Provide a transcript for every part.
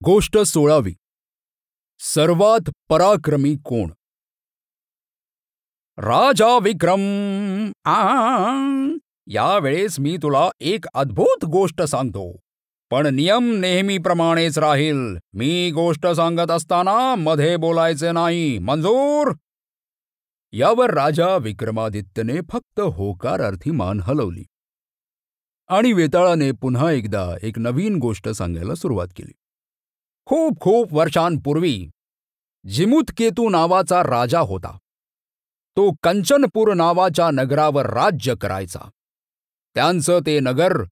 गोष्ट 16वी. सर्वात पराक्रमी कोण? राजा विक्रम, यावेळेस मी तुला एक अद्भुत गोष्ट सांगतो, पण नियम नेहमीप्रमाणेच राहील. मी गोष्ट सांगत असताना मध्ये बोलायचे नाही. मंजूर? यावर राजा विक्रमादित्यने फक्त होकारार्थी मान हलवली आणि वेताळाने पुन्हा एकदा एक नवीन गोष्ट सांगायला सुरुवात केली. खूप खूप वर्षांपूर्वी जिमुतकेतू नावाचा राजा होता. तो कंचनपूर नावाच्या नगरावर राज्य करायचा. त्यांचं ते नगर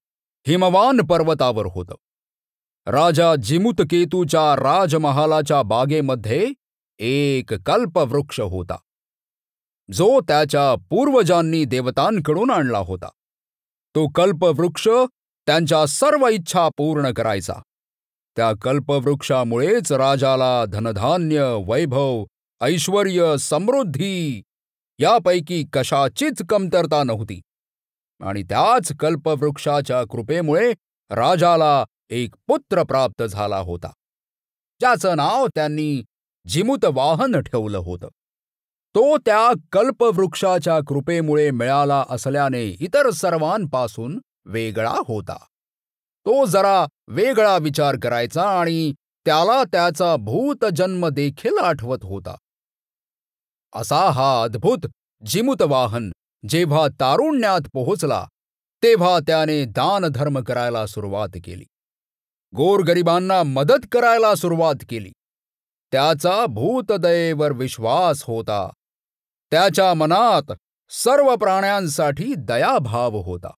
हिमवान पर्वतावर होतं. राजा जिमुतकेतूच्या राजमहालाच्या बागेमध्ये एक कल्पवृक्ष होता, जो त्याच्या पूर्वजांनी देवतांकडून आणला होता. तो कल्पवृक्ष त्यांच्या सर्व इच्छा पूर्ण करायचा. त्या कल्पवृक्षामुळेच राजाला धनधान्य, वैभव, ऐश्वर्य, समृद्धी यापैकी कशाचीच कमतरता नव्हती. आणि त्याच कल्पवृक्षाच्या कृपेमुळे राजाला एक पुत्र प्राप्त झाला होता, ज्याचं नाव त्यांनी जिमुतवाहन ठेवलं होतं. तो त्या कल्पवृक्षाच्या कृपेमुळे मिळाला असल्याने इतर सर्वांपासून वेगळा होता. तो जरा वेगळा विचार करायचा आणि त्याला त्याचा भूतजन्म देखील आठवत होता. असा हा अद्भुत जिमुतवाहन जेव्हा तारुण्यात पोहोचला, तेव्हा त्याने दानधर्म करायला सुरुवात केली. गोरगरिबांना मदत करायला सुरुवात केली. त्याचा भूतदयेवर विश्वास होता. त्याच्या मनात सर्व प्राण्यांसाठी दयाभाव होता.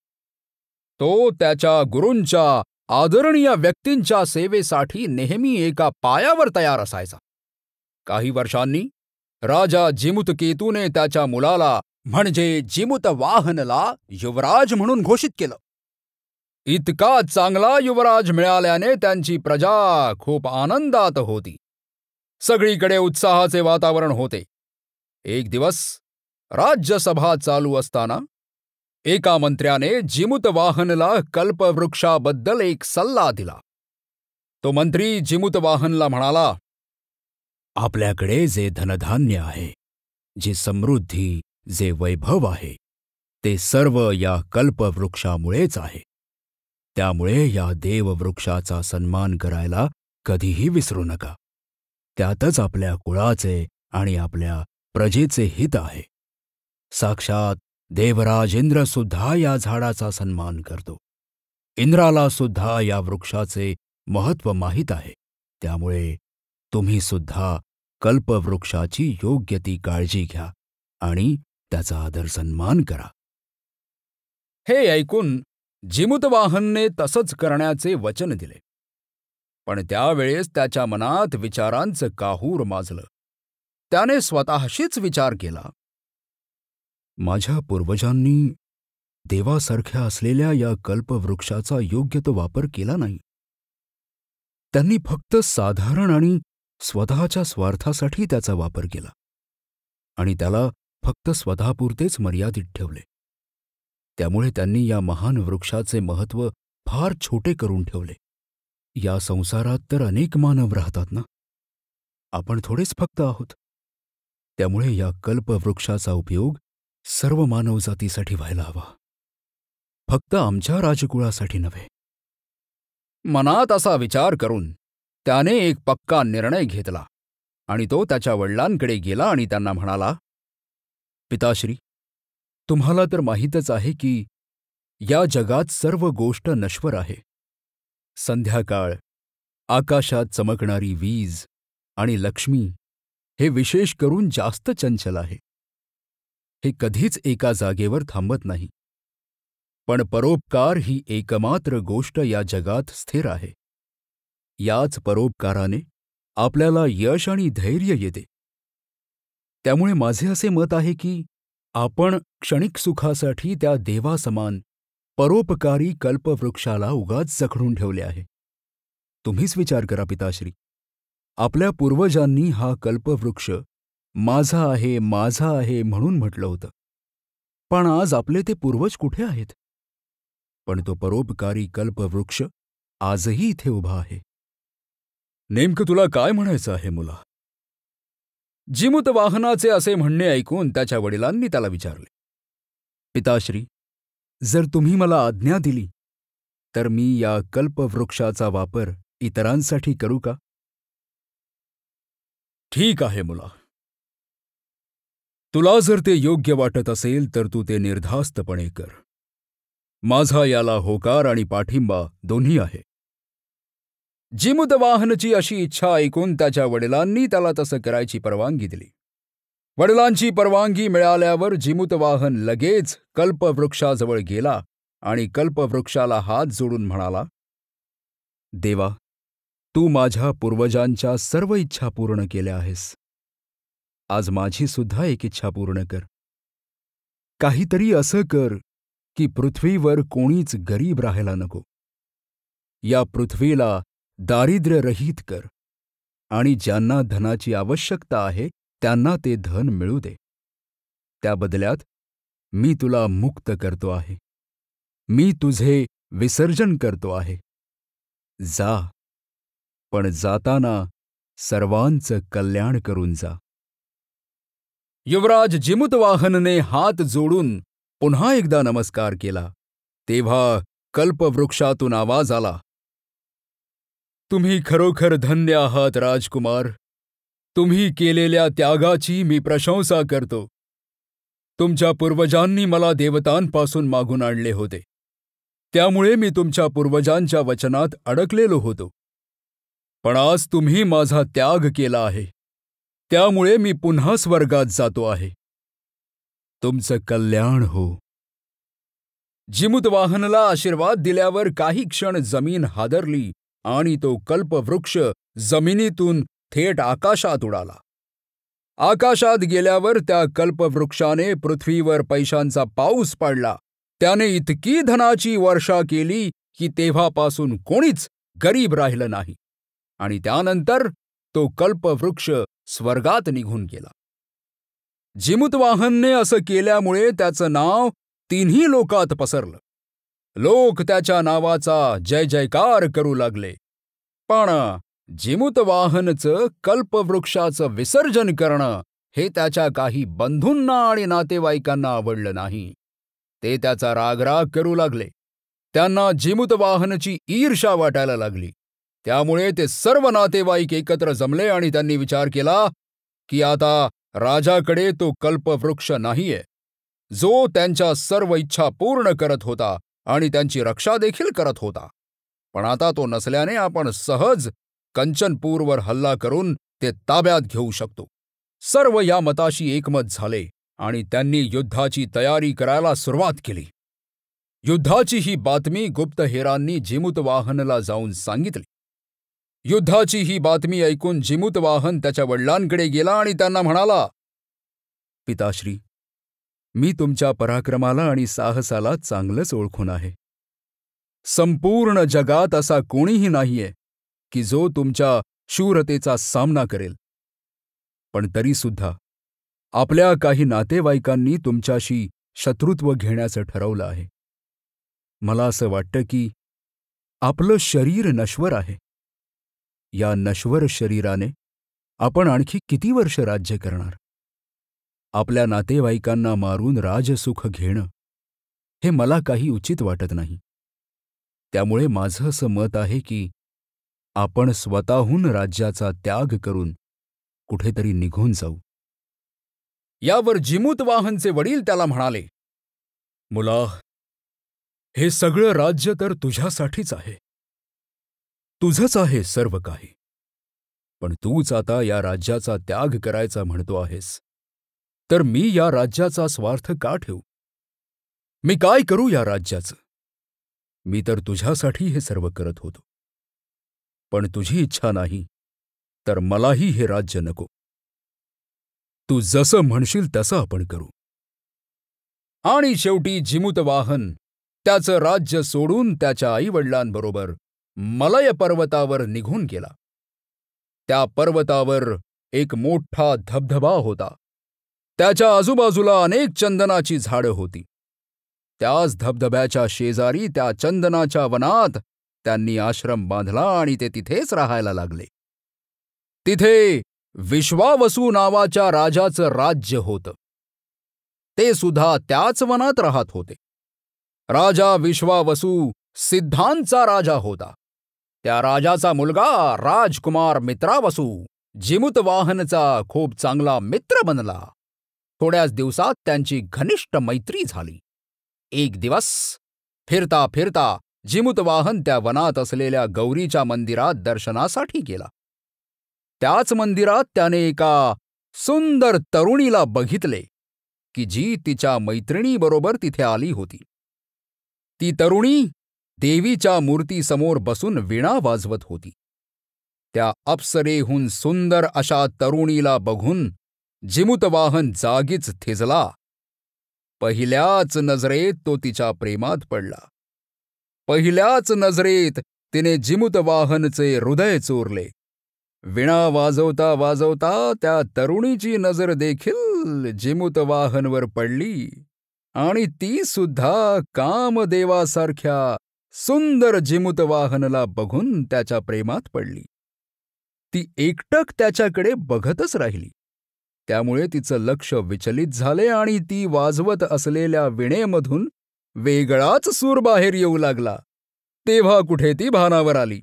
तो त्याच्या गुरूंच्या, आदरणीय व्यक्तींच्या सेवेसाठी नेहमी एका पायावर तयार असायचा. काही वर्षांनी राजा जिमुतकेतूने त्याच्या मुलाला म्हणजे जिमुतवाहनला युवराज म्हणून घोषित केलं. इतका चांगला युवराज मिळाल्याने त्यांची प्रजा खूप आनंदात होती. सगळीकडे उत्साहाचे वातावरण होते. एक दिवस राज्यसभा चालू असताना एका मंत्र्याने जिमुतवाहनला कल्पवृक्षाबद्दल एक सल्ला दिला. तो मंत्री जिमुतवाहनला म्हणाला, आपल्याकडे जे धनधान्य आहे, जी समृद्धी, जे वैभव आहे, ते सर्व या कल्पवृक्षामुळेच आहे. त्यामुळे या देववृक्षाचा सन्मान करायला कधीही विसरू नका. त्यातच आपल्या कुळाचे आणि आपल्या प्रजेचे हित आहे. साक्षात देवराज इंद्र सुद्धा या झाडाचा सन्मान करतो. इंद्राला सुद्धा या वृक्षाचे महत्त्व माहीत आहे. त्यामुळे तुम्ही सुद्धा कल्पवृक्षाची योग्य ती काळजी घ्या आणि त्याचा आदर सन्मान करा. हे ऐकून जिमुतवाहनने तसंच करण्याचे वचन दिले. पण त्यावेळेस त्याच्या मनात विचारांचं काहूर माजलं. त्याने स्वतःशीच विचार केला, माझ्या पूर्वजांनी देवासारख्या असलेल्या या कल्पवृक्षाचा योग्य तो वापर केला नाही. त्यांनी फक्त साधारण आणि स्वतःच्या स्वार्थासाठी त्याचा वापर केला आणि त्याला फक्त स्वतःपुरतेच मर्यादित ठेवले. त्यामुळे त्यांनी या महान वृक्षाचे महत्त्व फार छोटे करून ठेवले. या संसारात तर अनेक मानव राहतात ना, आपण थोडेच फक्त आहोत. त्यामुळे या कल्पवृक्षाचा उपयोग सर्व मानवजातीसाठी व्हायला हवा, फक्त आमच्या राजकुळासाठी नव्हे. मनात असा विचार करून त्याने एक पक्का निर्णय घेतला आणि तो त्याच्या वडिलांकडे गेला आणि त्यांना म्हणाला, पिताश्री, तुम्हाला तर माहीतच आहे की या जगात सर्व गोष्ट नश्वर आहे. संध्याकाळ, आकाशात चमकणारी वीज आणि लक्ष्मी हे विशेष करून जास्त चंचल आहे. हे कधीच एका जागेवर थांबत नाही. पण परोपकार ही एकमात्र गोष्ट या जगात स्थिर आहे. याच परोपकाराने आपल्याला यश आणि धैर्य येते. त्यामुळे माझे असे मत आहे की आपण क्षणिक सुखासाठी त्या देवासमान परोपकारी कल्पवृक्षाला उगाच जखडून ठेवले आहे. तुम्हीच विचार करा पिताश्री, आपल्या पूर्वजांनी हा कल्पवृक्ष माझा आहे, माझा आहे म्हणून म्हटलं होतं. पण आज आपले ते पूर्वज कुठे आहेत? पण तो परोपकारी कल्पवृक्ष आजही इथे उभा आहे. नेमकं तुला काय म्हणायचं आहे मुला? जिमूतवाहनाचे असे म्हणणे ऐकून त्याच्या वडिलांनी त्याला विचारले. पिताश्री, जर तुम्ही मला आज्ञा दिली तर मी या कल्पवृक्षाचा वापर इतरांसाठी करू का? ठीक आहे मुला. तुला जर ते योग्य वाटत असेल तर तू ते निर्धास्तपणे कर. माझा याला होकार आणि पाठिंबा दोन्ही आहे. जिमूतवाहनची अशी इच्छा ऐकून त्याच्या वडिलांनी त्याला तसं करायची परवानगी दिली. वडिलांची परवानगी मिळाल्यावर जिमूतवाहन लगेच कल्पवृक्षाजवळ गेला आणि कल्पवृक्षाला हात जोडून म्हणाला, देवा, तू माझ्या पूर्वजांच्या सर्व इच्छा पूर्ण केल्या आहेस. आज माझी सुद्धा एक इच्छा पूर्ण कर. काहीतरी असं कर की पृथ्वीवर कोणीच गरीब राहायला नको. या पृथ्वीला दारिद्र्यरहित कर आणि ज्यांना धनाची आवश्यकता आहे त्यांना ते धन मिळू दे. त्या बदल्यात मी तुला मुक्त करतो आहे. मी तुझे विसर्जन करतो आहे. जा, पण जाताना सर्वांचं कल्याण करून जा. युवराज जिमूतवाहनने हात जोडून पुन्हा एकदा नमस्कार केला. तेव्हा कल्पवृक्षातून आवाज आला, तुम्ही खरोखर धन्य आहात राजकुमार. तुम्ही केलेल्या त्यागाची मी प्रशंसा करतो. तुमच्या पूर्वजांनी मला देवतांपासून मागून आणले होते. त्यामुळे मी तुमच्या पूर्वजांच्या वचनात अडकलेलो होतो. पण आज तुम्ही माझा त्याग केला आहे. त्यामुळे मी पुन्हा स्वर्गात जातो आहे. तुमचं कल्याण हो. जिमूतवाहनला आशीर्वाद दिल्यावर काही क्षण जमीन हादरली आणि तो कल्पवृक्ष जमिनीतून थेट आकाशात उडाला. आकाशात गेल्यावर त्या कल्पवृक्षाने पृथ्वीवर पैशांचा पाऊस पाडला. त्याने इतकी धनाची वर्षा केली की तेव्हापासून कोणीच गरीब राहिलं नाही. आणि त्यानंतर तो कल्पवृक्ष स्वर्गात निघून गेला. जिमूतवाहनने असं केल्यामुळे त्याचं नाव तिन्ही लोकात पसरलं. लोक त्याच्या नावाचा जय जयकार करू लागले. पण जिमूतवाहनचं कल्पवृक्षाचं विसर्जन करणं हे त्याच्या काही बंधूंना आणि नातेवाईकांना आवडलं नाही. ते त्याचा रागराग करू लागले. त्यांना जिमूतवाहनची ईर्ष्या वाटायला लागली. त्यामुळे ते सर्व नातेवाईक एकत्र जमले आणि त्यांनी विचार केला की आता राजाकडे तो कल्पवृक्ष नाहीये, जो त्यांच्या सर्व इच्छा पूर्ण करत होता आणि त्यांची रक्षा देखील करत होता. पण आता तो नसल्याने आपण सहज कंचनपूरवर हल्ला करून ते ताब्यात घेऊ शकतो. सर्व या मताशी एकमत झाले आणि त्यांनी युद्धाची तयारी करायला सुरुवात केली. युद्धाची ही बातमी गुप्तहेरांनी जिमूतवाहनला जाऊन सांगितली. युद्धाची ही बातमी ऐकून जिमूतवाहन त्याच्या वडिलांकडे गेला आणि त्यांना म्हणाला, पिताश्री, मी तुमच्या पराक्रमाला आणि साहसाला चांगलंच ओळखून आहे. संपूर्ण जगात असा कोणीही नाहीये की जो तुमच्या शूरतेचा सामना करेल. पण तरीसुद्धा आपल्या काही नातेवाईकांनी तुमच्याशी शत्रुत्व घेण्याचं ठरवलं आहे. मला असं वाटतं की आपलं शरीर नश्वर आहे. या नश्वर शरीराने आपण आणखी किती वर्ष राज्य करणार? आपल्या नातेवाईकांना मारून राजसुख घेणं हे मला काही उचित वाटत नाही. त्यामुळे माझं असं मत आहे की आपण स्वतःहून राज्याचा त्याग करून कुठेतरी निघून जाऊ. यावर जिमूतवाहनचे वडील त्याला म्हणाले, मुला, हे सगळं राज्य तर तुझ्यासाठीच आहे. तुझंच आहे सर्व काही. पण तूच आता या राज्याचा त्याग करायचा म्हणतो आहेस, तर मी या राज्याचा स्वार्थ का ठेवू? मी काय करू या राज्याचं? मी तर तुझ्यासाठी हे सर्व करत होतो. पण तुझी इच्छा नाही तर मलाही हे राज्य नको. तू जसं म्हणशील तसं आपण करू. आणि शेवटी जिमूतवाहन त्याचं राज्य सोडून त्याच्या आईवडिलांबरोबर मलय पर्वतावर निघून गेला. त्या पर्वतावर एक मोठा धबधबा होता. त्याच्या आजूबाजूला अनेक चंदनाची झाडं होती. त्याच धबधब्याच्या शेजारी त्या चंदनाच्या वनात त्यांनी आश्रम बांधला आणि ते तिथेच राहायला लागले. तिथे विश्वावसू नावाच्या राजाचं राज्य होतं. ते सुद्धा त्याच वनात राहत होते. राजा विश्वावसू सिद्धांचा राजा होता. त्या राजाचा मुलगा राजकुमार मित्रावसू जिमूतवाहनचा खूप चांगला मित्र बनला. थोड्याच दिवसात त्यांची घनिष्ठ मैत्री झाली. एक दिवस फिरता फिरता जिमूतवाहन त्या वनात असलेल्या गौरीच्या मंदिरात दर्शनासाठी गेला. त्याच मंदिरात त्याने एका सुंदर तरुणीला बघितले की जी तिच्या मैत्रिणीबरोबर तिथे आली होती. ती तरुणी देवीच्या मूर्तीसमोर बसून वीणा वाजवत होती. त्या अप्सरेहून सुंदर अशा तरुणीला बघून जिमूतवाहन जागीच थिजला. पहिल्याच नजरेत तो तिच्या प्रेमात पडला. पहिल्याच नजरेत तिने जिमूतवाहनचे हृदय चोरले. वीणा वाजवता वाजवता त्या तरुणीची नजर देखील जिमूतवाहनवर पडली आणि ती सुद्धा कामदेवासारख्या सुंदर जिमूतवाहनला बघून त्याच्या प्रेमात पडली. ती एकटक त्याच्याकडे बघतच राहिली. त्यामुळे तिचं लक्ष विचलित झाले आणि ती वाजवत असलेल्या वीणेमधून वेगळाच सूर बाहेर येऊ लागला. तेव्हा कुठे ती भानावर आली.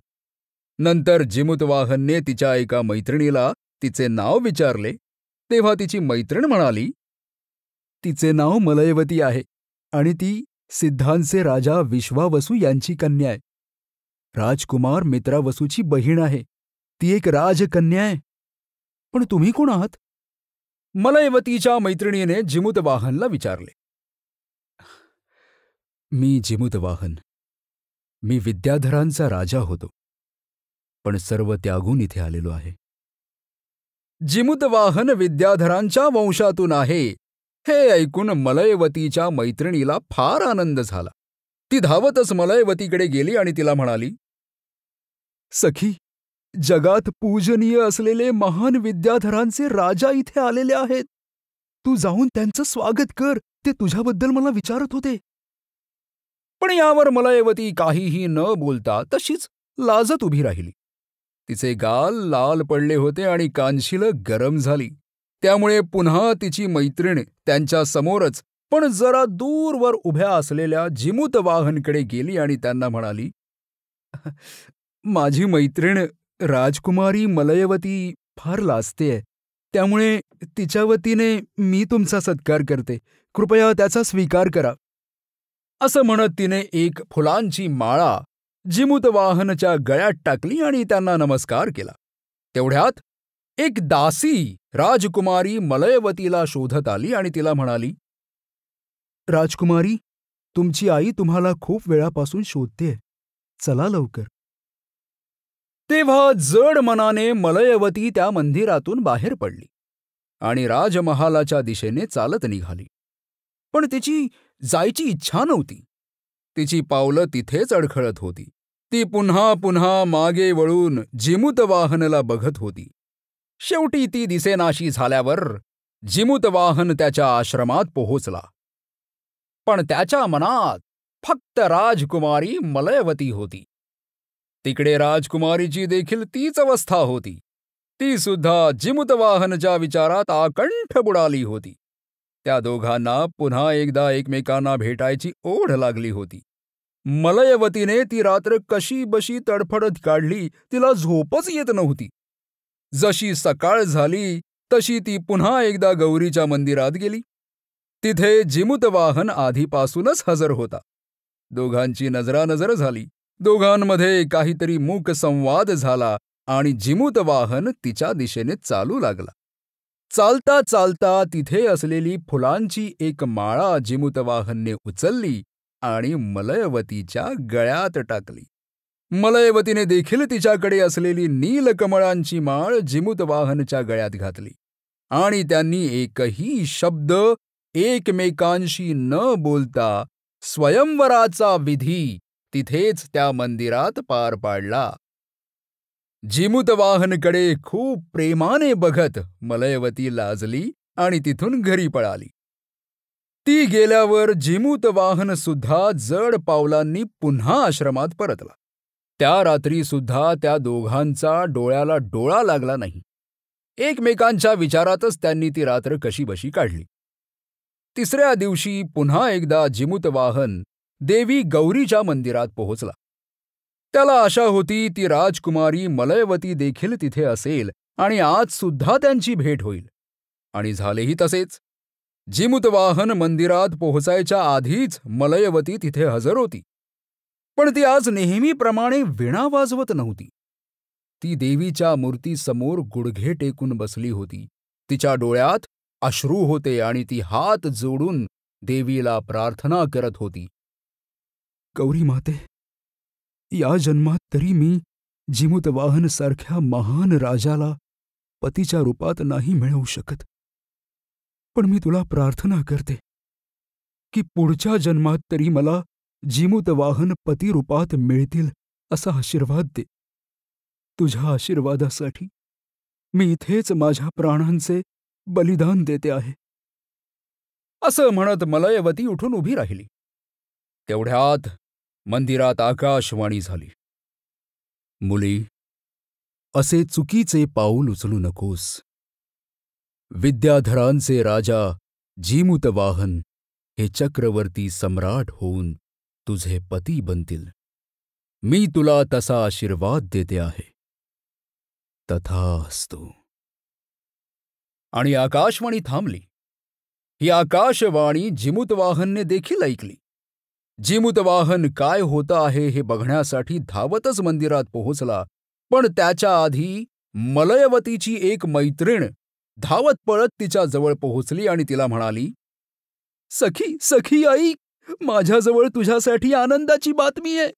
नंतर जिमूतवाहनने तिच्या एका मैत्रिणीला तिचे नाव विचारले. तेव्हा तिची मैत्रीण म्हणाली, तिचे नाव मलयवती आहे आणि ती सिद्धांचे राजा विश्वावसू यांची कन्या आहे. राजकुमार मित्रावसूची बहीण आहे. ती एक राजकन्या आहे. पण तुम्ही कोण आहात? मलयवतीच्या मैत्रिणीने जिमूतवाहनला विचारले. मी जिमूतवाहन. मी विद्याधरांचा राजा होतो, पण सर्व त्यागून इथे आलेलो आहे. जिमूतवाहन विद्याधरांच्या वंशातून आहे हे ऐकून मलयवतीच्या मैत्रिणीला फार आनंद झाला. ती धावतच मलयवतीकडे गेली आणि तिला म्हणाली, सखी, जगात पूजनीय असलेले महान विद्याधरांचे राजा इथे आलेले आहेत. तू जाऊन त्यांचं स्वागत कर. ते तुझ्याबद्दल मला विचारत होते. पण यावर मलयवती काहीही न बोलता तशीच लाजत उभी राहिली. तिचे गाल लाल पडले होते आणि कानशिलं गरम झाली. त्यामुळे पुन्हा तिची मैत्रीण त्यांच्या समोरच पण जरा दूरवर उभ्या असलेल्या जिमूतवाहनकडे गेली आणि त्यांना म्हणाली, माझी मैत्रीण राजकुमारी मलयवती फार लाजतेय. त्यामुळे तिच्या वतीने मी तुमचा सत्कार करते. कृपया त्याचा स्वीकार करा. असं म्हणत तिने एक फुलांची माळा जिमूतवाहनच्या गळ्यात टाकली आणि त्यांना नमस्कार केला. तेवढ्यात एक दासी राजकुमारी मलयवतीला शोधत आली आणि तिला म्हणाली, राजकुमारी, तुमची आई तुम्हाला खूप वेळापासून शोधतेय. चला लवकर. तेव्हा जड मनाने मलयवती त्या मंदिरातून बाहेर पडली आणि राजमहालाच्या दिशेने चालत निघाली. पण तिची जायची इच्छा नव्हती. तिची पावलं तिथेच अडखळत होती. ती पुन्हा पुन्हा मागे वळून जिमूतवाहनला बघत होती. शेवटी ती दिसेनाशी झाल्यावर जिमूतवाहन त्याच्या आश्रमात पोहोचला. पण त्याच्या मनात फक्त राजकुमारी मलयवती होती. तिकडे राजकुमारीची देखील तीच अवस्था होती. ती सुद्धा जिमूतवाहनच्या विचारात आकंठ बुडाली होती. त्या दोघांना पुन्हा एकदा एकमेकांना भेटायची ओढ लागली होती. मलयवतीने ती रात्र कशी बशी तडफडत काढली, तिला झोपच येत नव्हती. जशी सकाळ झाली तशी ती पुन्हा एकदा गौरीच्या मंदिरात गेली. तिथे जिमूतवाहन आधीपासूनच हजर होता. दोघांची नजरानजर झाली. दोघांमध्ये काहीतरी मूक संवाद झाला आणि जिमूतवाहन तिच्या दिशेने चालू लागला. चालता चालता तिथे असलेली फुलांची एक माळा जिमूतवाहनने उचलली आणि मलयवतीच्या गळ्यात टाकली. मलयवतीने देखील तिच्याकडे असलेली नीलकमळांची माळ जिमूतवाहनच्या गळ्यात घातली आणि त्यांनी एकही शब्द एकमेकांशी न बोलता स्वयंवराचा विधी तिथेच त्या मंदिरात पार पाडला. जिमूतवाहनकडे खूप प्रेमाने बघत मलयवती लाजली आणि तिथून घरी पळाली. ती गेल्यावर जिमूतवाहन सुद्धा जड पावलांनी पुन्हा आश्रमात परतला. त्या रात्री सुद्धा त्या दोघांचा डोळ्याला डोळा लागला नाही. एकमेकांच्या विचारातच त्यांनी ती रात्र कशीबशी काढली. तिसऱ्या दिवशी पुन्हा एकदा जिमूतवाहन देवी गौरीच्या मंदिरात पोहोचला. त्याला आशा होती ती राजकुमारी मलयवती देखील तिथे असेल आणि आज सुद्धा त्यांची भेट होईल. आणि झालेही तसेच. जिमूतवाहन मंदिरात पोहोचायच्या आधीच मलयवती तिथे हजर होती. पण ती आज नेहमीप्रमाणे वीणा वाजवत नव्हती. ती देवीच्या मूर्तीसमोर गुडघे टेकून बसली होती. तिच्या डोळ्यात अश्रू होते आणि ती हात जोडून देवीला प्रार्थना करत होती. गौरी माते, या जन्मात तरी मी जिमूतवाहन सारख्या महान राजाला पतीच्या रूपात नाही मिळवू शकत. पण मी तुला प्रार्थना करते की पुढच्या जन्मात तरी मला जिमूतवाहन पती रूपात मिळतील असा आशीर्वाद दे. तुझ्या आशीर्वादासाठी मी इथेच माझ्या प्राणांचे बलिदान देते आहे. असं म्हणत मलयवती उठून उभी राहिली. तेवढ्यात मंदिरात आकाशवाणी झाली. मुली, असे चुकीचे पाऊल उचलू नकोस. विद्याधरांचे राजा जिमूतवाहन हे चक्रवर्ती सम्राट होऊन तुझे पती बनतील. मी तुला तसा आशीर्वाद देते आहे. तथास्तु. आणि आकाशवाणी थांबली. ही आकाशवाणी जिमूतवाहनने देखील ऐकली. जिमूतवाहन काय होतं आहे हे बघण्यासाठी धावतच मंदिरात पोहोचला. पण त्याच्या आधी मलयवतीची एक मैत्रीण धावत पळत तिच्या जवळ पोहोचली आणि तिला म्हणाली, सखी सखी ऐक, माझ्याजवळ तुझ्यासाठी आनंदाची बातमी आहे.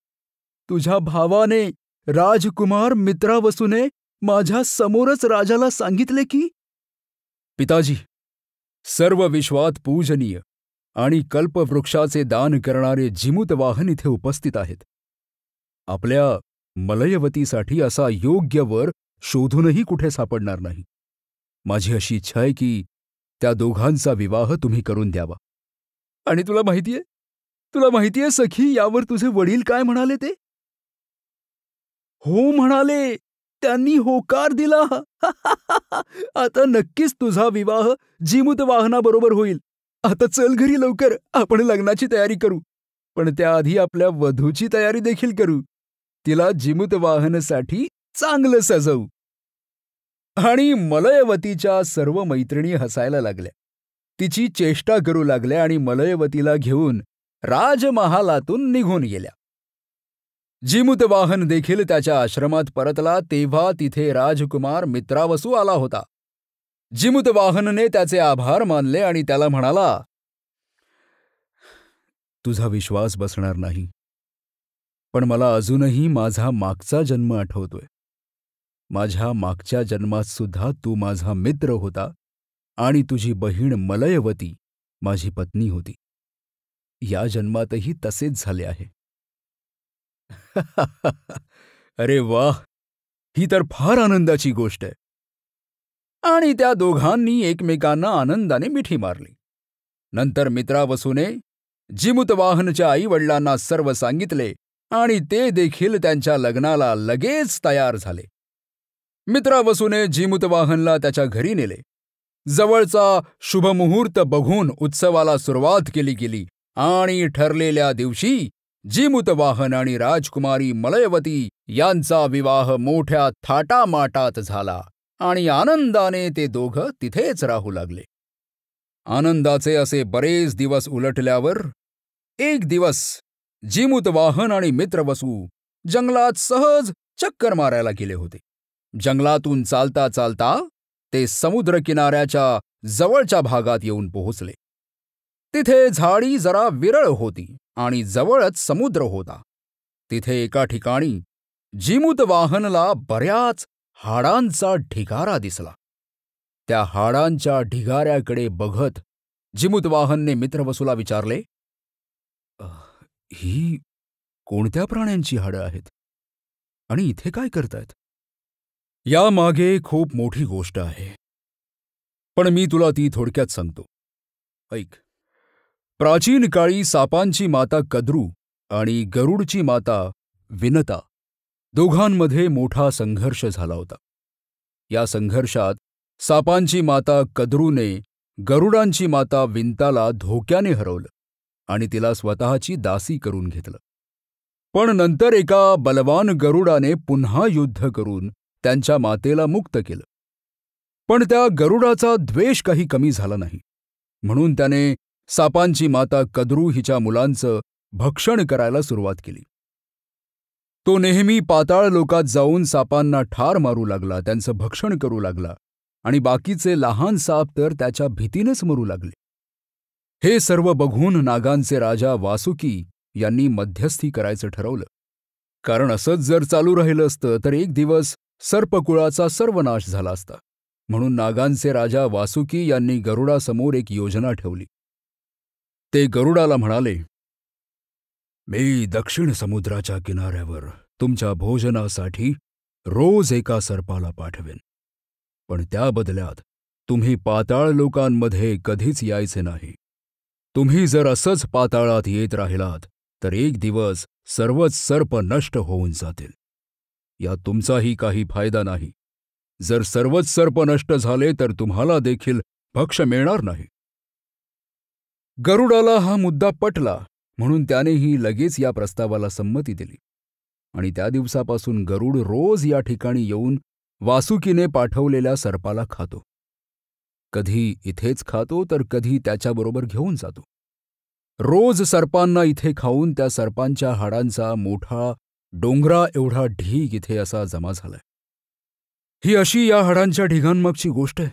तुझ्या भावाने राजकुमार मित्रावसूने माझ्या समोरच राजाला सांगितले की पिताजी, सर्व विश्वात पूजनीय आणि कल्पवृक्षाचे दान करणारे जिमूतवाहन इथे उपस्थित आहेत. आपल्या मलयवतीसाठी असा योग्य वर शोधूनही कुठे सापडणार नाही. माझी अशी इच्छा आहे की त्या दोघांचा विवाह तुम्ही करून द्यावा. आणि तुला माहितीये सखी, यावर तुझे वडील काय म्हणाले ते? हो म्हणाले. त्यांनी होकार दिला. आता नक्कीच तुझा विवाह जिमूतवाहनाबरोबर होईल. आता चल घरी लवकर, आपण लग्नाची तयारी करू. पण त्याआधी आपल्या वधूची तयारी देखील करू. तिला जिमूतवाहनासाठी चांगलं सजवू. आणि मलयवतीच्या सर्व मैत्रिणी हसायला लागल्या. तिची चेष्टा करू लागल्या आणि मलयवतीला घेऊन राजमहालातून निघून गेल्या. जिमूतवाहन देखील त्याच्या आश्रमात परतला तेव्हा तिथे राजकुमार मित्रावसू आला होता. जिमूतवाहनने त्याचे आभार मानले आणि त्याला म्हणाला, तुझा विश्वास बसणार नाही, पण मला अजूनही माझा मागचा जन्म आठवतोय. माझ्या मागच्या जन्मात सुद्धा तू माझा मित्र होता आणि तुझी बहीण मलयवती माझी पत्नी होती. या जन्मातही तसेच झाले आहे. अरे वाह, ही तर फार आनंदाची गोष्ट आहे. आणि त्या दोघांनी एकमेकांना आनंदाने मिठी मारली. नंतर मित्रावसूने जिमूतवाहनच्या आईवडिलांना सर्व सांगितले आणि ते देखील त्यांच्या लग्नाला लगेच तयार झाले. मित्रावसूने जिमूतवाहनला त्याच्या घरी नेले. जवळचा शुभमुहूर्त बघून उत्सवाला सुरुवात केली गेली आणि ठरलेल्या दिवशी जिमूतवाहन आणि राजकुमारी मलयवती यांचा विवाह मोठ्या थाटामाटात झाला आणि आनंदाने ते दोघं तिथेच राहू लागले. आनंदाचे असे बरेच दिवस उलटल्यावर एक दिवस जिमूतवाहन आणि मित्रवसू जंगलात सहज चक्कर मारायला गेले होते. जंगलातून चालता चालता ते समुद्र किनाऱ्याच्या जवळच्या भागात येऊन पोहोचले. तिथे झाडी जरा विरळ होती आणि जवळच समुद्र होता. तिथे एका ठिकाणी जिमूतवाहनला बऱ्याच हाडांचा ढिगारा दिसला. त्या हाडांच्या ढिगाऱ्याकडे बघत जिमूतवाहनने मित्रवसूला विचारले, ही कोणत्या प्राण्यांची हाडं आहेत आणि इथे काय करतायत? यामागे खूप मोठी गोष्ट आहे, पण मी तुला ती थोडक्यात सांगतो. ऐक. प्राचीन काळी सापांची माता कद्रू आणि गरुडची माता विनता दोघांमध्ये मोठा संघर्ष झाला होता. या संघर्षात सापांची माता कद्रूने गरुडांची माता विंताला धोक्याने हरवलं आणि तिला स्वतःची दासी करून घेतलं. पण नंतर एका बलवान गरुडाने पुन्हा युद्ध करून त्यांच्या मातेला मुक्त केलं. पण त्या गरुडाचा द्वेष काही कमी झाला नाही, म्हणून त्याने सापांची माता कद्रू हिच्या मुलांचं भक्षण करायला सुरुवात केली. तो नेहमी पाताळ लोकात जाऊन सापांना ठार मारू लागला, त्यांचं भक्षण करू लागला आणि बाकीचे लहान साप तर त्याच्या भीतीनेच मरू लागले. हे सर्व बघून नागांचे राजा वासुकी यांनी मध्यस्थी करायचं ठरवलं. कारण असंच जर चालू राहिलं असतं तर एक दिवस सर्पकुळाचा सर्वनाश झाला असता. म्हणून नागांचे राजा वासुकी यांनी गरुडासमोर एक योजना ठेवली. ते गरुडाला म्हणाले, मी दक्षिण समुद्राच्या किनाऱ्यावर तुमच्या भोजनासाठी रोज एका सर्पाला पाठवेन, पण त्या बदल्यात तुम्ही पाताळ लोकांमध्ये कधीच यायचे नाही. तुम्ही जर असंच पाताळात येत राहिलात तर एक दिवस सर्वच सर्प नष्ट होऊन जातील. यात तुमचाही काही फायदा नाही. जर सर्वच सर्प नष्ट झाले तर तुम्हाला देखील भक्ष्य मिळणार नाही. गरुडाला हा मुद्दा पटला, म्हणून त्यानेही लगेच या प्रस्तावाला संमती दिली आणि त्या दिवसापासून गरुड रोज या ठिकाणी येऊन वासुकीने पाठवलेल्या सर्पाला खातो. कधी इथेच खातो तर कधी त्याच्याबरोबर घेऊन जातो. रोज सर्पांना इथे खाऊन त्या सर्पांच्या हाडांचा मोठा डोंगरा एवढा ढीग इथे असा जमा झालाय. ही अशी या हाडांच्या ढिगांमागची गोष्ट आहे.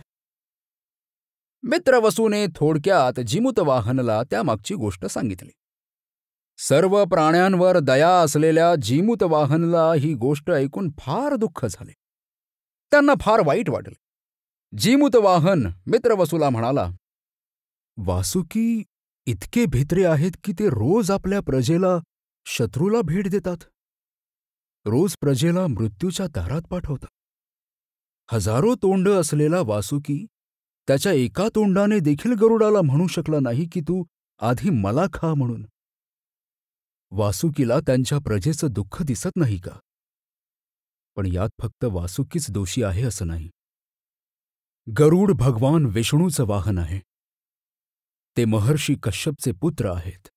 मित्रवसूने थोडक्यात जिमूतवाहनला त्यामागची गोष्ट सांगितली. सर्व प्राण्यांवर दया असलेल्या जिमूतवाहनला ही गोष्ट ऐकून फार दुःख झाले. त्यांना फार वाईट वाटले. जिमूतवाहन मित्रवसूला म्हणाला, वासुकी इतके भित्रे आहेत की ते रोज आपल्या प्रजेला शत्रूला भेट देतात. रोज प्रजेला मृत्यूच्या दारात पाठवतात. हजारो तोंड असलेला वासुकी त्याच्या एका तोंडाने देखील गरुडाला म्हणू शकला नाही की तू आधी मला खा म्हणून. वासुकीला त्यांच्या प्रजेचं दुःख दिसत नाही का? पण यात फक्त वासुकीच दोषी आहे असं नाही. गरुड भगवान विष्णूचं वाहन आहे. ते महर्षी कश्यपचे पुत्र आहेत.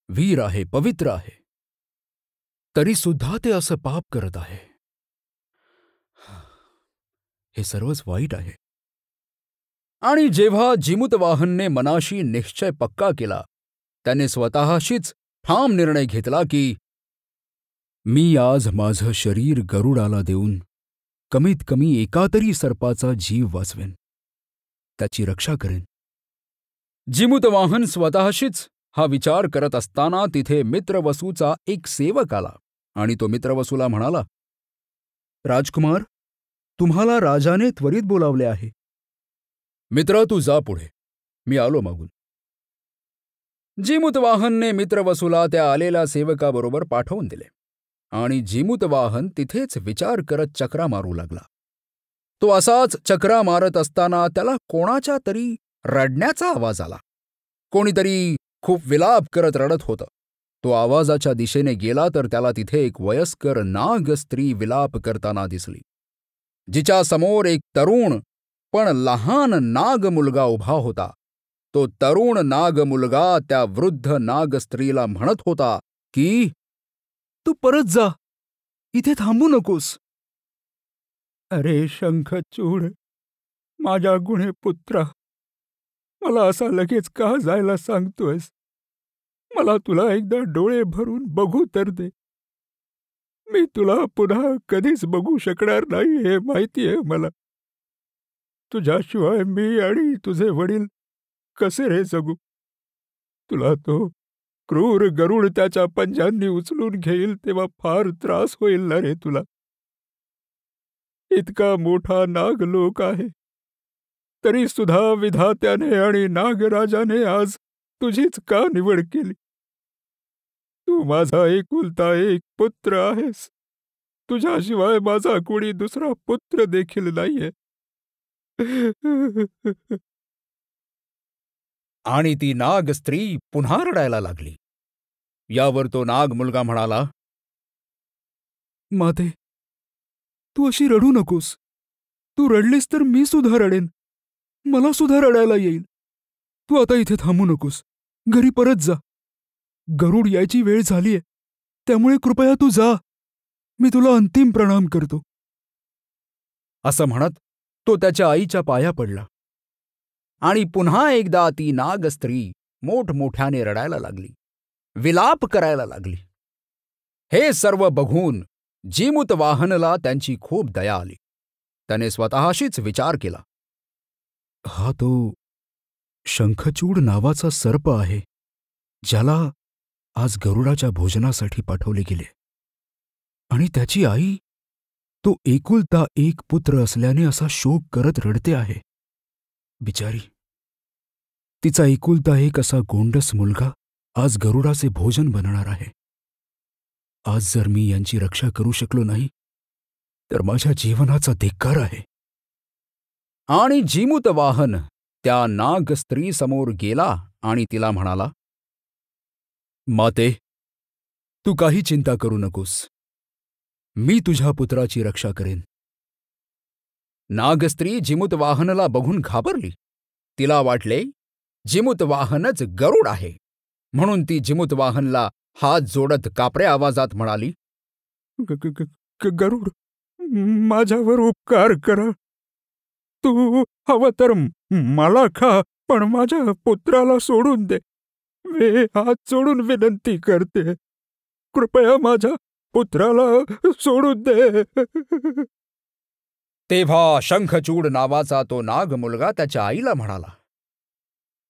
वीर आहे, पवित्र आहे. तरी सुद्धा ते असं पाप करत आहे. हे सर्वच वाईट आहे. आणि जेव्हा जिमूतवाहनने मनाशी निश्चय पक्का केला, त्याने स्वतःशीच ठाम निर्णय घेतला की मी आज माझं शरीर गरुडाला देऊन कमीत कमी एका तरी सर्पाचा जीव वाचवेन, त्याची रक्षा करेन. जिमूतवाहन स्वतःशीच हा विचार करत असताना तिथे मित्रवसूचा एक सेवक आला आणि तो मित्रवसूला म्हणाला, राजकुमार, तुम्हाला राजाने त्वरित बोलावले आहे. मित्रा, तू जा पुढे, मी आलो मागून. जिमूतवाहनने मित्रवसूला त्या आलेल्या सेवकाबरोबर पाठवून दिले आणि जिमूतवाहन तिथेच विचार करत चक्रा मारू लागला. तो असाच चक्रा मारत असताना त्याला कोणाच्या तरी रडण्याचा आवाज आला. कोणीतरी खूप विलाप करत रडत होतं. तो आवाजाच्या दिशेने गेला तर त्याला तिथे एक वयस्कर नाग स्त्री विलाप करताना दिसली, जिच्या समोर एक तरुण पण लहान नाग मुलगा उभा होता. तो तरुण नाग मुलगा त्या वृद्ध नाग स्त्रीला म्हणत होता की तू परत जा, इथे थांबू नकोस. अरे शंखचूड, माझ्या गुणे पुत्रा, मला असा लगेच का जायला सांगतोयस? मला तुला एकदा डोळे भरून बघू तर दे. मी तुला पुन्हा कधीच बघू शकणार नाही हे माहिती आहे मला. तुझ्याशिवाय मी आणि तुझे वडील कसे रे जगू? तुला तो क्रूर गरुड त्याच्या पंजांनी उचलून घेईल तेव्हा फार त्रास होईल ना रे तुला. इतका मोठा नागलोक आहे, तरी सुद्धा विधात्याने आणि नागराजाने आज तुझीच का निवड केली? तू माझा एकुलता एक पुत्र आहेस. तुझ्याशिवाय माझा कोणी दुसरा पुत्र देखील नाहीये. आणि ती नाग स्त्री पुन्हा रडायला लागली. यावर तो नाग मुलगा म्हणाला, माते, तू अशी रडू नकोस. तू रडलीस तर मी सुद्धा रडेन. मला सुद्धा रडायला येईल. तू आता इथे थांबू नकोस. घरी परत जा. गरुड यायची वेळ झालीये, त्यामुळे कृपया तू जा. मी तुला अंतिम प्रणाम करतो. असं म्हणत तो त्याच्या आईच्या पाया पडला आणि पुन्हा एकदा ती नाग स्त्री मोठमोठ्याने रडायला लागली, विलाप करायला लागली. हे सर्व बघून जीमूतवाहनला त्यांची खूप दया आली. त्याने स्वतःशीच विचार केला, हा तो शंखचूड नावाचा सर्प आहे, ज्याला आज गरुडाच्या भोजनासाठी पाठवले गेले. आणि त्याची आई तो एकुलता एक पुत्र असल्याने असा शोक करत रडते आहे. बिचारी, तिचा एकुलता एक असा गोंडस मुलगा आज गरुडाचे भोजन बनणार आहे. आज जर मी यांची रक्षा करू शकलो नाही तर माझ्या जीवनाचा धिक्कार आहे. आणि जीमूतवाहन त्या नाग स्त्री समोर गेला आणि तिला म्हणाला, माते, तू काही चिंता करू नकोस. मी तुझ्या पुत्राची रक्षा करेन. नागस्त्री जीमूतवाहनला बघून घाबरली. तिला वाटले जीमूतवाहनच गरुड आहे, म्हणून ती जीमूतवाहनला हात जोडत कापऱ्या आवाजात म्हणाली, गरुड, माझ्यावर उपकार करा. तू हवं तर मला खा, पण माझ्या पुत्राला सोडून दे. मी हात जोडून विनंती करते. कृपया माझ्या पुत्राला सोडून दे. तेव्हा शंखचूड नावाचा तो नाग मुलगा त्याच्या आईला म्हणाला,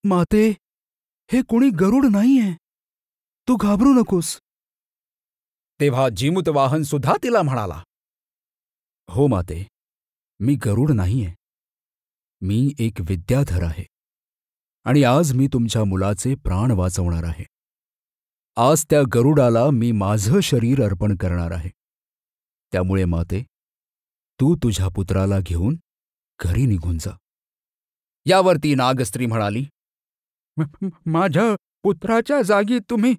माते, हे कोणी गरुड नाहीये. तू घाबरू नकोस. तेव्हा जीमूतवाहन सुद्धा तिला म्हणाला, हो माते, मी गरुड नाहीये. मी एक विद्याधर आहे आणि आज मी तुमच्या मुलाचे प्राण वाचवणार आहे. आज त्या गरुडाला मी माझं शरीर अर्पण करणार आहे. त्यामुळे माते, तू तुझ्या पुत्राला घेऊन घरी निघून जा. यावरती नागस्त्री म्हणाली, माझ्या पुत्राच्या जागी तुम्ही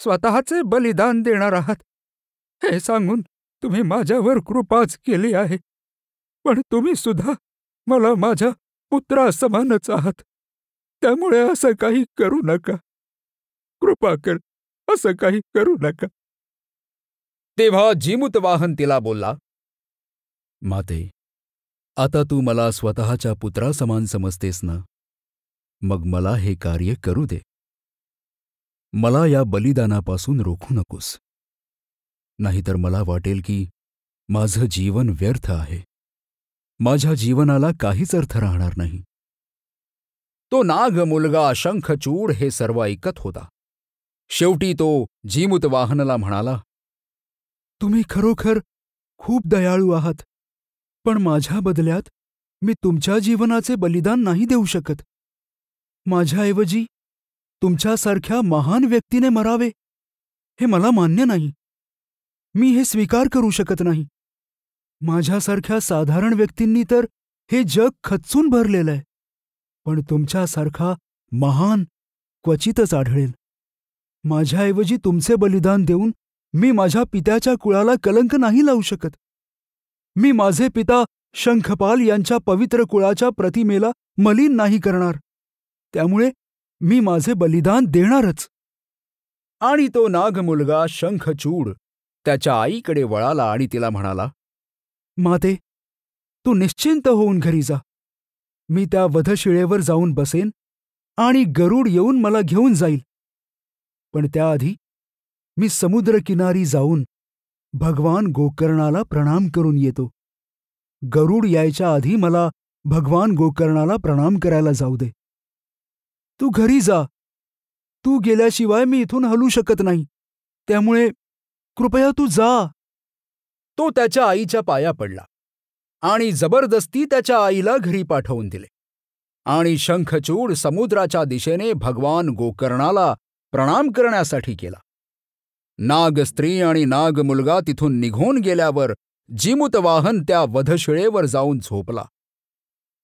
स्वतःचे बलिदान देणार आहात हे सांगून तुम्ही माझ्यावर कृपाच केली आहे. पण तुम्ही सुद्धा मला माझ्या पुत्रासमानच आहात. त्यामुळे असं काही करू नका. कृपा कर, असं काही करू नका. तेव्हा जीमूतवाहन तिला बोलला, माते, आता तू मला स्वतःच्या पुत्रासमान समजतेस ना? मग मला हे कार्य करू दे. मला या बलिदानापासून रोखू नकोस. नाहीतर मला वाटेल की माझं जीवन व्यर्थ आहे. माझ्या जीवनाला काहीच अर्थ राहणार नाही. तो नाग मुलगा शंखचूड हे सर्व ऐकत होता. शेवटी तो जीमूतवाहनला म्हणाला, तुम्ही खरोखर खूप दयाळू आहात. पण माझ्या बदल्यात मी तुमच्या जीवनाचे बलिदान नाही देऊ शकत. माझ्याऐवजी तुमच्यासारख्या महान व्यक्तीने मरावे हे मला मान्य नाही. मी हे स्वीकार करू शकत नाही. माझ्यासारख्या साधारण व्यक्तींनी तर हे जग खच्चून भरलेलं आहे. पण तुमच्यासारखा महान क्वचितच आढळेल. माझ्याऐवजी तुमचे बलिदान देऊन मी माझ्या पित्याच्या कुळाला कलंक नाही लावू शकत. मी माझे पिता शंखपाल यांच्या पवित्र कुळाच्या प्रतिमेला मलिन नाही करणार. त्यामुळे मी माझे बलिदान देणारच. आणि तो नाग मुलगा शंखचूड त्याच्या आईकडे वळाला आणि तिला म्हणाला, माते, तू निश्चिंत होऊन घरी जा. मी त्या वधशिळेवर जाऊन बसेन आणि गरुड येऊन मला घेऊन जाईल. पण त्याआधी मी समुद्रकिनारी जाऊन भगवान गोकर्णाला प्रणाम करून येतो. गरुड यायच्या आधी मला भगवान गोकर्णाला प्रणाम करायला जाऊ दे. तू घरी जा. तू गेल्याशिवाय मी इथून हलू शकत नाही. त्यामुळे कृपया तू जा. तो त्याच्या आईच्या पाया पडला आणि जबरदस्ती त्याच्या आईला घरी पाठवून दिले. आणि शंखचूड समुद्राच्या दिशेने भगवान गोकर्णाला प्रणाम करण्यासाठी गेला. नाग स्त्री आणि नाग मुलगा तिथून निघून गेल्यावर जीमूतवाहन त्या वधशिळेवर जाऊन झोपला.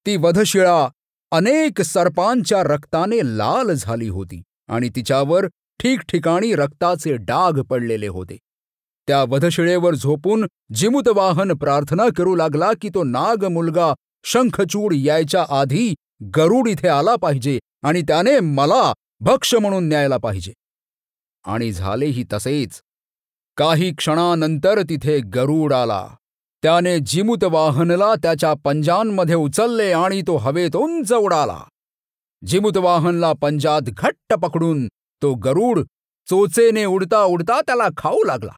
ती वधशिळा अनेक सर्पांच्या रक्ताने लाल झाली होती आणि तिच्यावर ठिकठिकाणी रक्ताचे डाग पडलेले होते. त्या वधशिळेवर झोपून जिमूतवाहन प्रार्थना करू लागला की तो नाग मुलगा शंखचूड यायच्या आधी गरुड इथे आला पाहिजे आणि त्याने मला भक्ष म्हणून न्यायला पाहिजे. आणि झालेही तसेच. काही क्षणानंतर तिथे गरुड आला. त्याने जिमूतवाहनला त्याच्या पंजांमध्ये उचलले आणि तो हवेत उंच उडाला. जिमूतवाहनला पंजात घट्ट पकडून तो गरुड चोचेने उडता उडता त्याला खाऊ लागला.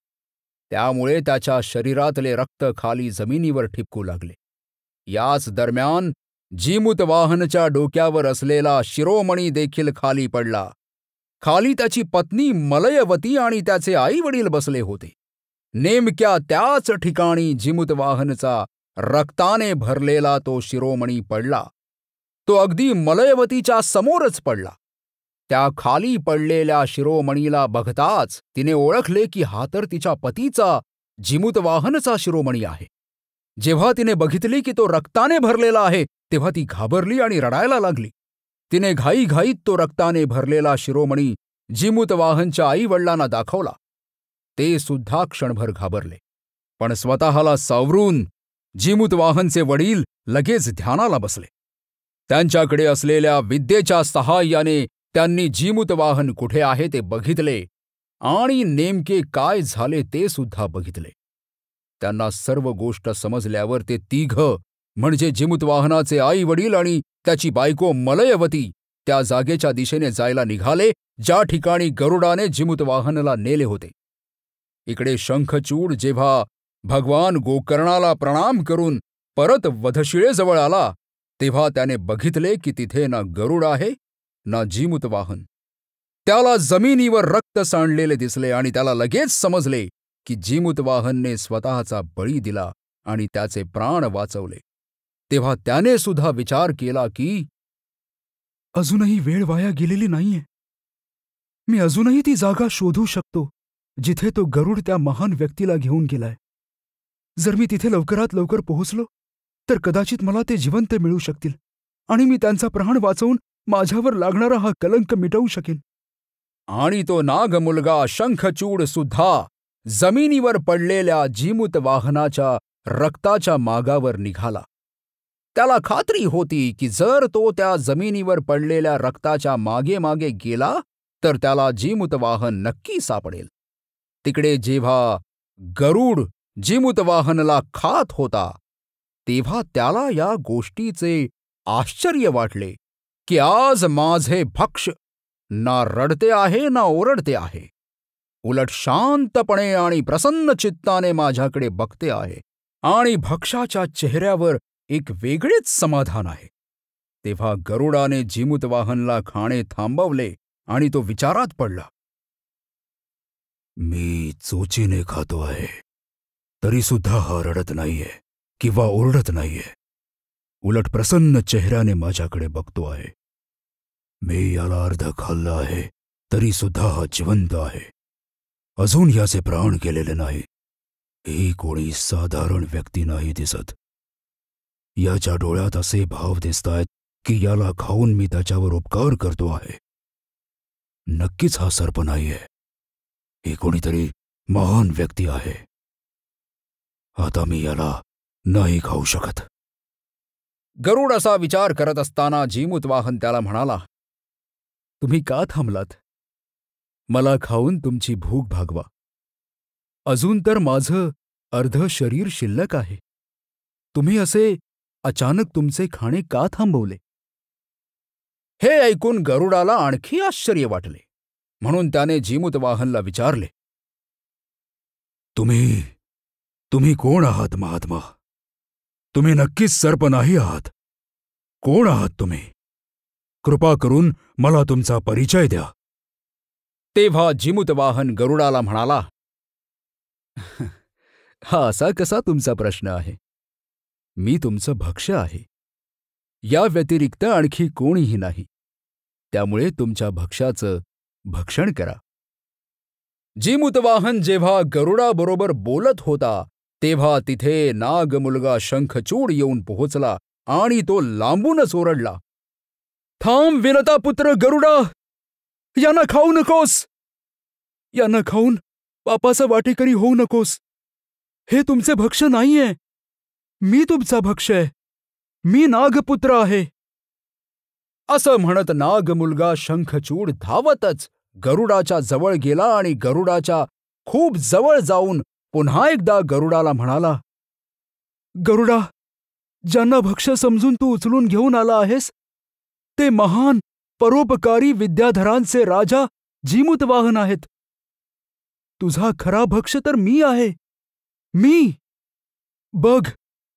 त्यामुळे त्याच्या शरीरातले रक्त खाली जमिनीवर ठिपकू लागले. याच दरम्यान जिमूतवाहनच्या डोक्यावर असलेला शिरोमणी देखील खाली पडला. खाली त्याची पत्नी मलयवती आणि त्याचे आई वडील बसले होते. नेमक्या त्याच ठिकाणी जिमूतवाहनचा रक्ताने भरलेला तो शिरोमणी पडला. तो अगदी मलयवतीच्या समोरच पडला. त्या खाली पडलेल्या शिरोमणीला बघताच तिने ओळखले की हा तर तिच्या पतीचा जिमूतवाहनचा शिरोमणी आहे. जेव्हा तिने बघितले की तो रक्ताने भरलेला आहे तेव्हा ती घाबरली आणि रडायला लागली. तिने घाईघाईत तो रक्ताने भरलेला शिरोमणी जिमूतवाहनच्या आईवडिलांना दाखवला. ते सुद्धा क्षणभर घाबरले, पण स्वतःला सावरून जिमूतवाहनचे वडील लगेच ध्यानाला बसले. त्यांच्याकडे असलेल्या विद्येच्या सहाय्याने त्यांनी जिमूतवाहन कुठे आहे ते बघितले आणि नेमके काय झाले ते सुद्धा बघितले. त्यांना सर्व गोष्ट समजल्यावर ते तिघं म्हणजे जिमूतवाहनाचे आई वडील आणि त्याची बायको मलयवती त्या जागेच्या दिशेने जायला निघाले ज्या ठिकाणी गरुडाने जिमूतवाहनला नेले होते. इकडे शंखचूड जेव्हा भगवान गोकर्णाला प्रणाम करून परत वधशिळेजवळ आला तेव्हा त्याने बघितले की तिथे ना गरुड आहे ना जिमूतवाहन. त्याला जमिनीवर रक्त सांडलेले दिसले आणि त्याला लगेच समजले की जिमूतवाहनने स्वतःचा बळी दिला आणि त्याचे प्राण वाचवले. तेव्हा त्याने सुद्धा विचार केला की अजूनही वेळ वाया गेलेली नाहीये. मी अजूनही ती जागा शोधू शकतो जिथे तो गरुड त्या महान व्यक्तीला घेऊन गेलाय. जर मी तिथे लवकरात लवकर पोहोचलो तर कदाचित मला ते जिवंत मिळू शकतील आणि मी त्यांचा प्राण वाचवून माझ्यावर लागणारा हा कलंक मिटवू शकेन. आणि तो नाग मुलगा शंखचूड सुद्धा जमिनीवर पडलेल्या जिमूतवाहनाच्या रक्ताच्या मागावर निघाला. त्याला खात्री होती की जर तो त्या जमिनीवर पडलेल्या रक्ताच्या मागे मागे गेला तर त्याला जिमूतवाहन नक्की सापडेल. तिकडे जेव्हा गरुड जिमूतवाहनला खात होता तेव्हा त्याला या गोष्टीचे आश्चर्य वाटले की आज माझे भक्ष ना रडते आहे ना ओरडते आहे, उलट शांतपणे आणि प्रसन्न चित्ताने माझ्याकडे बघते आहे आणि भक्षाच्या चेहऱ्यावर एक वेगळेच समाधान आहे. तेव्हा गरुडाने जिमूतवाहनला खाणे थांबवले आणि तो विचारात पडला. मी चोचीने खातो आहे तरी सुद्धा हा रडत नाहीये किंवा ओरडत नाहीये, उलट प्रसन्न चेहऱ्याने माझ्याकडे बघतो आहे. मी याला अर्ध खाल्लं आहे तरी सुद्धा हा जिवंत आहे. अजून याचे प्राण गेलेले नाही. ही कोणी साधारण व्यक्ती नाही दिसत. याच्या डोळ्यात असे भाव दिसतायत की याला खाऊन मी त्याच्यावर उपकार करतो आहे. नक्कीच हा सर्प नाहीये. ही कोणीतरी महान व्यक्ती आहे. आता मी याला नाही खाऊ शकत. गरुड असा विचार करत असताना जिमूतवाहन त्याला म्हणाला, तुम्ही का थांबलात? मला खाऊन तुमची भूक भागवा. अजून तर माझं अर्ध शरीर शिल्लक आहे. तुम्ही असे अचानक तुमचे खाणे का थांबवले? हे ऐकून गरुडाला आणखी आश्चर्य वाटले. म्हणून त्याने जिमूतवाहनला विचारले, तुम्ही कोण आहात महात्मा? तुम्ही नक्कीच सर्प नाही आहात. कोण आहात तुम्ही? कृपा करून मला तुमचा परिचय द्या. तेव्हा जिमूतवाहन गरुडाला म्हणाला, हा असा कसा तुमचा प्रश्न आहे? मी तुमचं भक्ष्य आहे. या व्यतिरिक्त आणखी कोणीही नाही. त्यामुळे तुमच्या भक्ष्याचं भक्षण करा. जिमूतवाहन जेव्हा गरुडाबरोबर बोलत होता तेव्हा तिथे नाग मुलगा शंखचूड येऊन पोहोचला आणि तो लांबूनच ओरडला, थांब विनता पुत्र गरुडा! यांना खाऊ नकोस. यांना खाऊन पापाचा वाटेकरी होऊ नकोस. हे तुमचे भक्ष्य नाहीये. मी तुमचा भक्ष्य आहे. मी नागपुत्र आहे. असं म्हणत नाग मुलगा शंखचूड धावतच गरुडाच्या जवळ गेला आणि गरुडाच्या खूप जवळ जाऊन पुन्हा एकदा गरुडाला म्हणाला, गरुडा, ज्यांना भक्ष्य समजून तू उचलून घेऊन आला आहेस ते महान परोपकारी विद्याधरांचे राजा जीमूतवाहन आहेत. तुझा खरा भक्ष्य तर मी आहे. मी. बघ,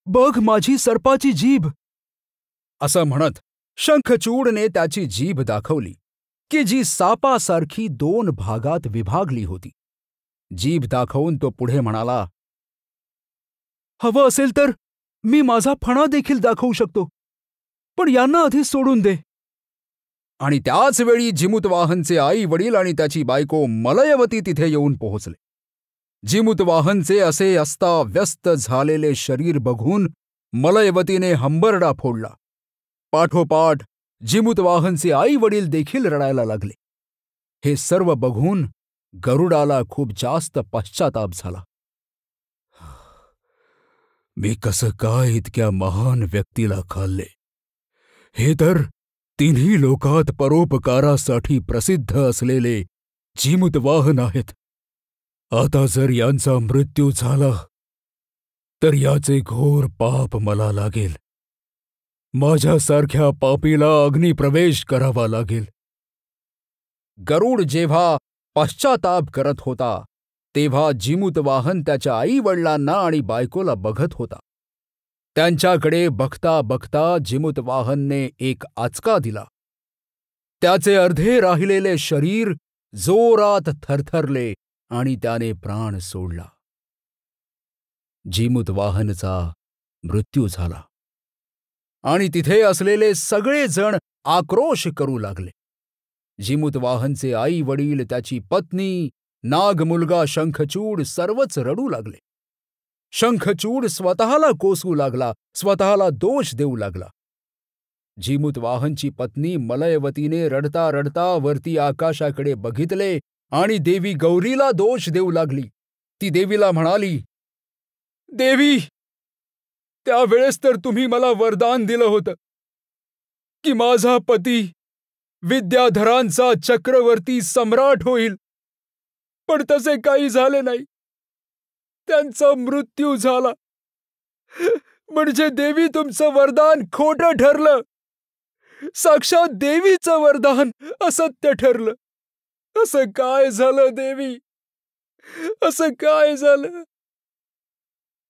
बघ माझी सर्पाची जीभ. असं म्हणत शंखचूडने त्याची जीभ दाखवली की जी सापासारखी 2 भागात विभागली होती. जीभ दाखवून तो पुढे म्हणाला, हवं असेल तर मी माझा फणा देखील दाखवू शकतो, पण यांना आधी सोडून दे. आणि त्याच वेळी जीमूतवाहनचे आई वडील आणि त्याची बायको मलयवती तिथे येऊन पोहोचले. जीमूतवाहनचे असे अस्ताव्यस्त झालेले शरीर बघून मलयवतीने हंबरडा फोडला. पाठोपाठ जीमूतवाहनचे आई वडील देखील रडायला लागले. हे सर्व बघून गरुडाला खूप जास्त पश्चाताप झाला. मी कसं काय इतक्या महान व्यक्तीला खाल्ले? हे तर तिन्ही लोकात परोपकारासाठी प्रसिद्ध असलेले जीमूतवाहन आहेत. आता जर यांचा मृत्यू झाला तर याचे घोर पाप मला लागेल. माझ्यासारख्या पापीला अग्निप्रवेश करावा लागेल. गरुड जेव्हा पश्चाताप करत होता तेव्हा जीमूतवाहन त्याच्या आई वडिलांना आणि बायकोला बघत होता. त्यांच्याकडे बघता बघता जीमूतवाहनने एक आचका दिला. त्याचे अर्धे राहिलेले शरीर जोरात थरथरले आणि त्याने प्राण सोडला. जीमूतवाहनचा मृत्यू झाला आणि तिथे असलेले सगळे जण आक्रोश करू लागले. जीमूतवाहनचे आई वडील, त्याची पत्नी, नाग मुलगा शंखचूड सर्वच रडू लागले. शंखचूड स्वतःला कोसू लागला, स्वतःला दोष देऊ लागला. जीमूतवाहनची पत्नी मलयवतीने रडता रडता वरती आकाशाकडे बघितले आणि देवी गौरीला दोष देऊ लागली. ती देवीला म्हणाली, देवी, त्यावेळेस तर तुम्ही मला वरदान दिलं होतं की माझा पती विद्याधरांचा चक्रवर्ती सम्राट होईल, पण तसे काही झाले नाही. त्यांचा मृत्यू झाला. म्हणजे देवी तुमचं वरदान खोटं ठरलं. साक्षात देवीचं वरदान असत्य ठरलं. असं काय झालं देवी? असं काय झालं?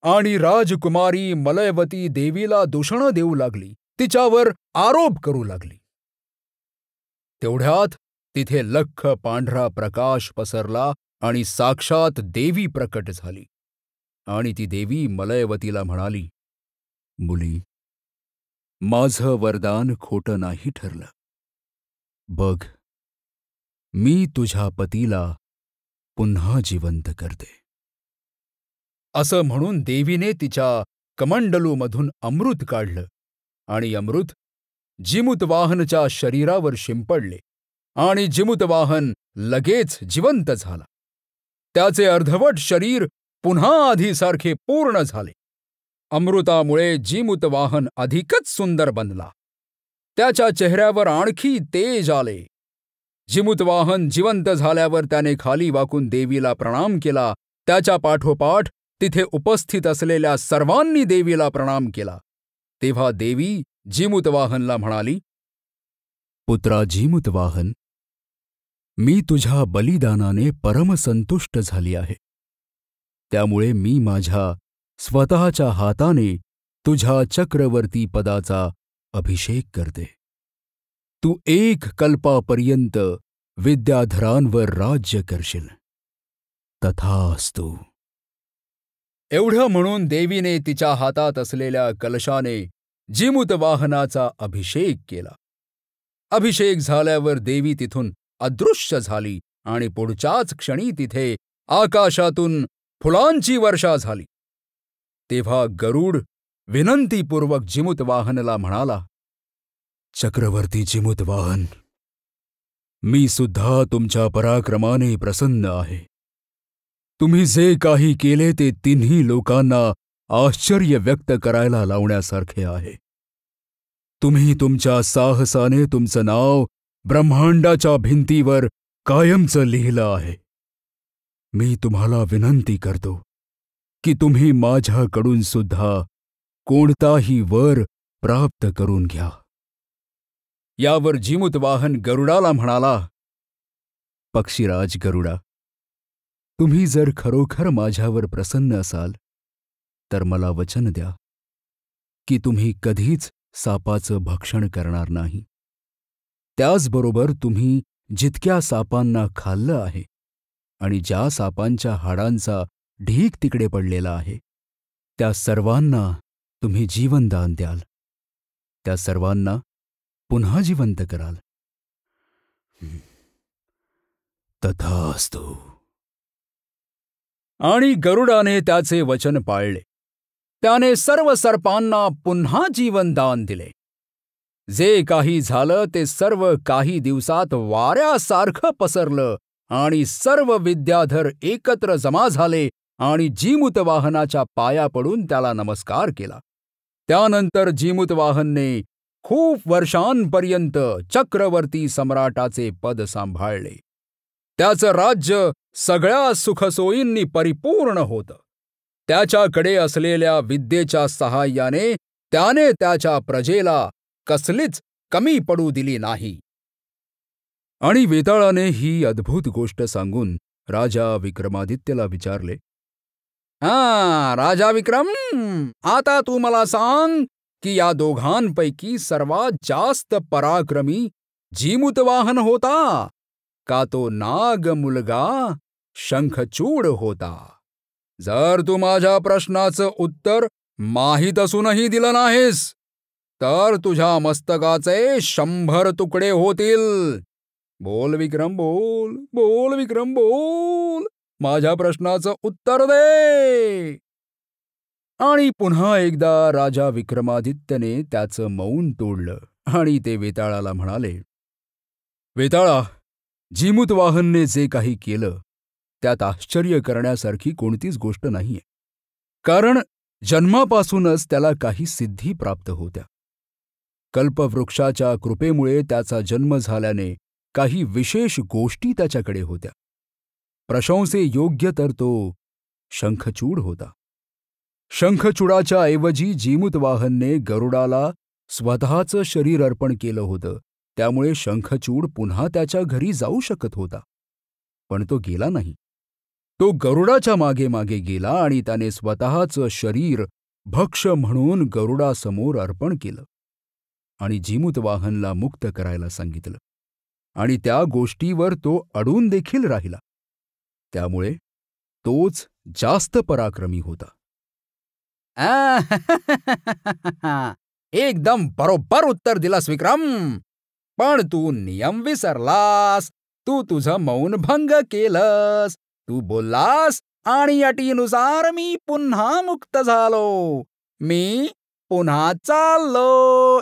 आणि राजकुमारी मलयवती देवीला दूषणं देऊ लागली, तिच्यावर आरोप करू लागली. तेवढ्यात तिथे लख्ख पांढरा प्रकाश पसरला आणि साक्षात देवी प्रकट झाली. आणि ती देवी मलयवतीला म्हणाली, मुली, माझं वरदान खोटं नाही ठरलं. बघ, मी तुझ्या पतीला पुन्हा जिवंत करते. असं म्हणून देवीने तिच्या कमंडलूमधून अमृत काढलं आणि अमृत जीमूतवाहनच्या शरीरावर शिंपडले आणि जीमूतवाहन लगेच जिवंत झाला. त्याचे अर्धवट शरीर पुन्हा आधीसारखे पूर्ण झाले. अमृतामुळे जीमूतवाहन अधिकच सुंदर बनला. त्याच्या चेहऱ्यावर आणखी तेज आले. जीमूतवाहन जिवंत झाल्यावर त्याने खाली वाकून देवीला प्रणाम केला. त्याच्या पाठोपाठ तिथे उपस्थित असलेल्या सर्वांनी देवीला प्रणाम केला. तेव्हा देवी जीमूतवाहनला म्हणाली, पुत्रा जीमूतवाहन, मी तुझ्या बलिदानाने परमसंतुष्ट झाली आहे. त्यामुळे मी माझ्या स्वतःच्या हाताने तुझ्या चक्रवर्ती पदाचा अभिषेक करते. तू 1 कल्पापर्यंत विद्याधरांवर राज्य करशील. तथास्तु. एवढं म्हणून देवीने तिच्या हातात असलेल्या कलशाने जीमूतवाहनाचा अभिषेक केला. अभिषेक झाल्यावर देवी तिथून अदृश्य झाली आणि पुढच्याच क्षणी तिथे आकाशातून फुलांची वर्षा झाली. तेव्हा गरुड विनंतीपूर्वक जीमूतवाहनला म्हणाला, चक्रवर्ती जीमूतवाहन, मी सुद्धा तुमच्या पराक्रमाने प्रसन्न आहे. तुम्ही जे काही केले ते तिन्ही लोकांना आश्चर्य व्यक्त करायला लावण्यासारखे आहे. तुम्ही तुमच्या साहसाने तुमचं नाव ब्रह्मांडाच्या भिंतीवर कायमचं लिहिलं आहे. मी तुम्हाला विनंती करतो की तुम्ही माझ्याकडून सुद्धा कोणताही वर प्राप्त करून घ्या. यावर जिमूतवाहन गरुडाला म्हणाला, पक्षीराज गरुडा, तुम्ही जर खरोखर माझ्यावर प्रसन्न असाल तर मला वचन द्या की तुम्ही कधीच सापाचं भक्षण करणार नाही. त्याचबरोबर तुम्ही जितक्या सापांना खाल्लं आहे आणि ज्या सापांच्या हाडांचा ढीग तिकडे पडलेला आहे त्या सर्वांना तुम्ही जीवनदान द्याल. त्या सर्वांना पुन्हा जिवंत कराल. तथास्तु. आणि गरुडाने त्याचे वचन पाळले. त्याने सर्व सर्पांना पुन्हा जीवनदान दिले. जे काही झालं ते सर्व काही दिवसात वाऱ्यासारखं पसरलं आणि सर्व विद्याधर एकत्र जमा झाले आणि जिमूतवाहनाच्या पाया पडून त्याला नमस्कार केला. त्यानंतर जिमूतवाहनने खूप वर्षांपर्यंत चक्रवर्ती सम्राटाचे पद सांभाळले. त्याचं राज्य सगळ्या सुखसोयींनी परिपूर्ण होतं. त्याच्याकडे असलेल्या विद्येच्या सहाय्याने त्याने त्याच्या प्रजेला कसलीच कमी पडू दिली नाही. आणि वेताळाने ही अद्भुत गोष्ट सांगून राजा विक्रमादित्यला विचारले, राजा विक्रम, आता तू मला सांग की या दोघांपैकी सर्वात जास्त पराक्रमी जिमूतवाहन होता का तो नाग मुलगा शंखचूड होता? जर तू माझ्या प्रश्नाचं उत्तर माहीत असूनही दिलं नाहीस तर तुझ्या मस्तकाचे 100 तुकडे होतील. बोल विक्रम, बोल बोल विक्रम, बोल. माझ्या प्रश्नाचं उत्तर दे. आणि पुन्हा एकदा राजा विक्रमादित्यने त्याचं मौन तोडलं आणि ते वेताळाला म्हणाले, वेताळा, जिमूतवाहनने जे काही केलं त्यात आश्चर्य करण्यासारखी कोणतीच गोष्ट नाहीये. कारण जन्मापासूनच त्याला काही सिद्धी प्राप्त होत्या. कल्पवृक्षाच्या कृपेमुळे त्याचा जन्म झाल्याने काही विशेष गोष्टी त्याच्याकडे होत्या. प्रशंसे योग्य तर तो शंखचूड होता. शंखचूडाच्या ऐवजी जिमूतवाहनने गरुडाला स्वतःचं शरीर अर्पण केलं होतं. त्यामुळे शंखचूड पुन्हा त्याच्या घरी जाऊ शकत होता. पण तो गेला नाही. तो गरुडाच्या मागे मागे गेला आणि त्याने स्वतःचं शरीर भक्ष्य म्हणून गरुडासमोर अर्पण केलं आणि जिमूतवाहनला मुक्त करायला सांगितलं. आणि त्या गोष्टीवर तो अडून देखील राहिला. त्यामुळे तोच जास्त पराक्रमी होता. एकदम बरोबर उत्तर दिलास विक्रम. पण तू नियम विसरलास. तू तुझं मौनभंग केलंस. तू बोललास आणि अटीनुसार मी पुन्हा मुक्त झालो. मी पुन्हा चाललो.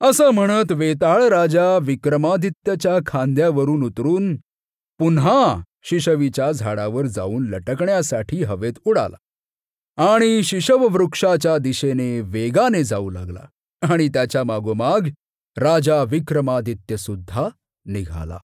असं म्हणत वेताळ राजा विक्रमादित्यच्या खांद्यावरून उतरून पुन्हा शिशवीच्या झाडावर जाऊन लटकण्यासाठी हवेत उडाला आणि शिशववृक्षाच्या दिशेने वेगाने जाऊ लागला आणि त्याच्या मागोमाग राजा विक्रमादित्य सुद्धा निघाला.